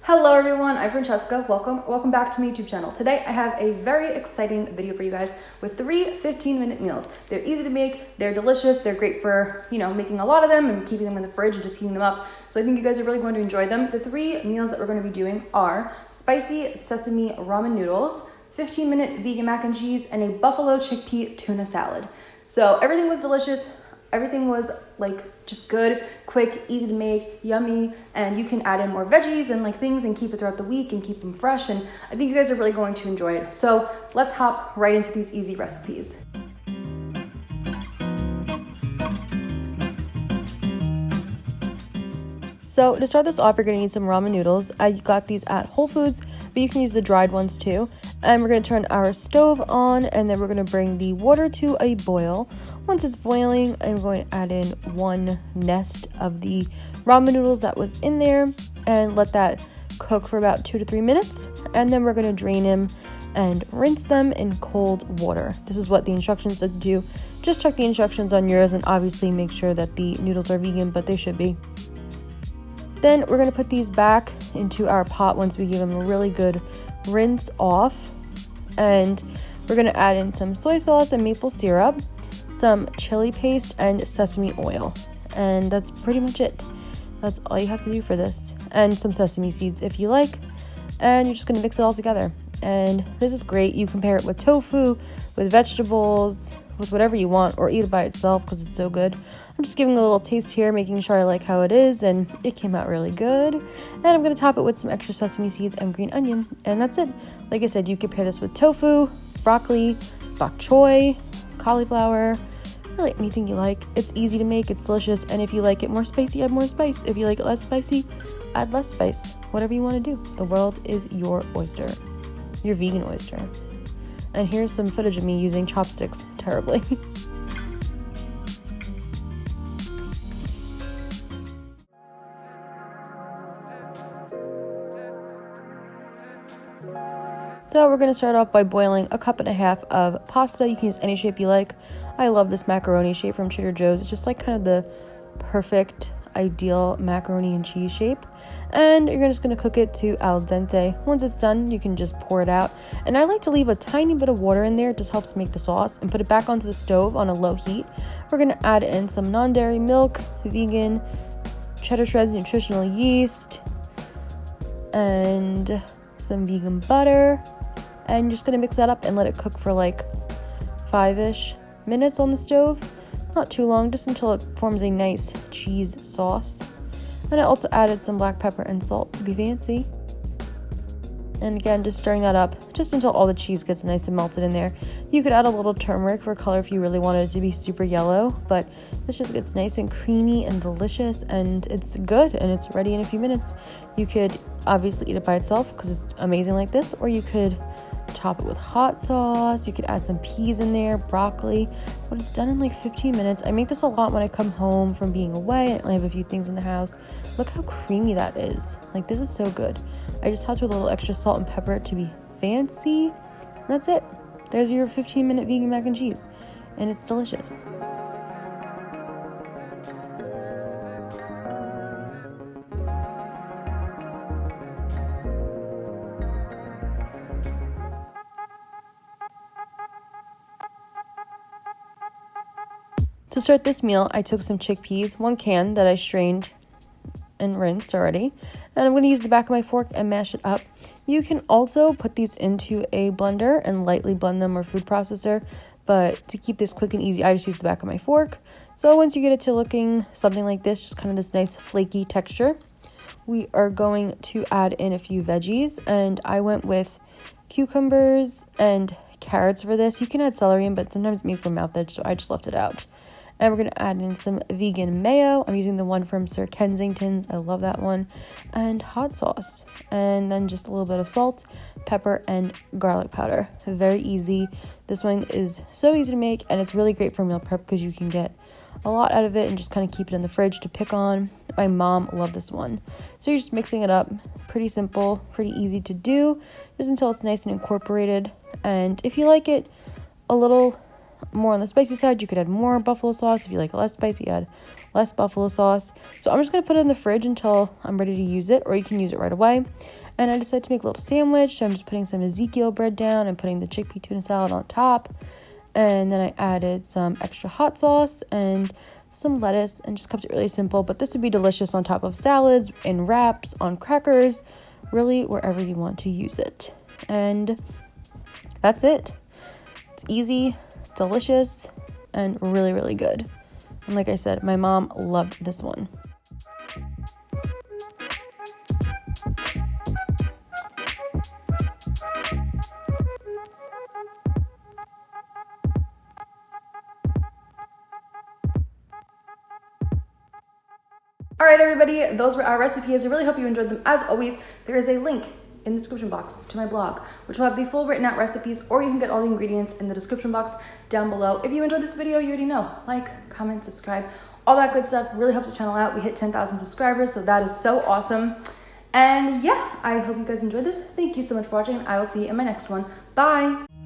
Hello everyone, I'm Francesca. Welcome back to my YouTube channel. Today I have a very exciting video for you guys with 3 15-minute meals. They're easy to make, they're delicious, they're great for, making a lot of them and keeping them in the fridge and just heating them up. So I think you guys are really going to enjoy them. The 3 meals that we're going to be doing are spicy sesame ramen noodles, 15-minute vegan mac and cheese, and a buffalo chickpea tuna salad. So everything was delicious. Everything was just good, quick, easy to make, yummy, and you can add in more veggies and things and keep it throughout the week and keep them fresh. And I think you guys are really going to enjoy it. So let's hop right into these easy recipes. So to start this off, you're gonna need some ramen noodles. I got these at Whole Foods, but you can use the dried ones too. And we're gonna turn our stove on, and then we're gonna bring the water to a boil. Once it's boiling, I'm going to add in 1 nest of the ramen noodles that was in there and let that cook for about 2 to 3 minutes. And then we're gonna drain them and rinse them in cold water. This is what the instructions said to do. Just check the instructions on yours and obviously make sure that the noodles are vegan, but they should be. Then we're going to put these back into our pot once we give them a really good rinse off. And we're going to add in some soy sauce and maple syrup, some chili paste, and sesame oil. And that's pretty much it. That's all you have to do for this. And some sesame seeds if you like. And you're just going to mix it all together. And this is great. You can pair it with tofu, with vegetables, with whatever you want, or eat it by itself because it's so good. I'm just giving a little taste here, making sure I like how it is, and it came out really good. And I'm going to top it with some extra sesame seeds and green onion, and that's it. Like I said, you could pair this with tofu, broccoli, bok choy, cauliflower, really anything you like. It's easy to make, it's delicious, and if you like it more spicy, add more spice. If you like it less spicy, add less spice. Whatever you want to do. The world is your oyster, your vegan oyster. And here's some footage of me using chopsticks terribly. So we're going to start off by boiling 1.5 cups of pasta. You can use any shape you like. I love this macaroni shape from Trader Joe's. It's just kind of the perfect ideal macaroni and cheese shape. And you're just going to cook it to al dente. Once it's done, you can just pour it out. And I like to leave a tiny bit of water in there. It just helps make the sauce, and put it back onto the stove on a low heat. We're going to add in some non-dairy milk, vegan, cheddar shreds, nutritional yeast, and some vegan butter. And you're just going to mix that up and let it cook for 5-ish minutes on the stove. Not too long, just until it forms a nice cheese sauce. And I also added some black pepper and salt to be fancy. And again, just stirring that up just until all the cheese gets nice and melted in there. You could add a little turmeric for color if you really wanted it to be super yellow, but this just gets nice and creamy and delicious, and it's good, and it's ready in a few minutes. You could obviously eat it by itself because it's amazing like this, or you could top it with hot sauce. You could add some peas in there, broccoli, but it's done in 15 minutes. I make this a lot when I come home from being away and I have a few things in the house. Look how creamy that is. This is so good. I just topped with a little extra salt and pepper to be fancy. And that's it. There's your 15-minute vegan mac and cheese, and it's delicious. To start this meal, I took some chickpeas, 1 can that I strained and rinsed already, and I'm going to use the back of my fork and mash it up. You can also put these into a blender and lightly blend them, or food processor, but to keep this quick and easy, I just use the back of my fork. So once you get it to looking something like this, just kind of this nice flaky texture, we are going to add in a few veggies, and I went with cucumbers and carrots for this. You can add celery in, but sometimes it makes my mouth itch, so I just left it out. And we're going to add in some vegan mayo. I'm using the one from Sir Kensington's. I love that one. And hot sauce. And then just a little bit of salt, pepper, and garlic powder. Very easy. This one is so easy to make, and it's really great for meal prep because you can get a lot out of it and just kind of keep it in the fridge to pick on. My mom loved this one. So you're just mixing it up. Pretty simple, pretty easy to do, just until it's nice and incorporated. And if you like it a little more on the spicy side, you could add more buffalo sauce. If you like less spicy, add less buffalo sauce. So I'm just going to put it in the fridge until I'm ready to use it, or you can use it right away. And I decided to make a little sandwich. So I'm just putting some Ezekiel bread down and putting the chickpea tuna salad on top. And then I added some extra hot sauce and some lettuce and just kept it really simple. But this would be delicious on top of salads, in wraps, on crackers, really wherever you want to use it. And that's it. It's easy, delicious, and really, really good. And like I said, my mom loved this one. All right, everybody, those were our recipes. I really hope you enjoyed them. As always, there is a link in the description box to my blog, which will have the full written out recipes, or you can get all the ingredients in the description box down below. If you enjoyed this video, you already know, like, comment, subscribe, all that good stuff really helps the channel out. We hit 10,000 subscribers, so that is so awesome. And yeah, I hope you guys enjoyed this. Thank you so much for watching. I will see you in my next one. Bye.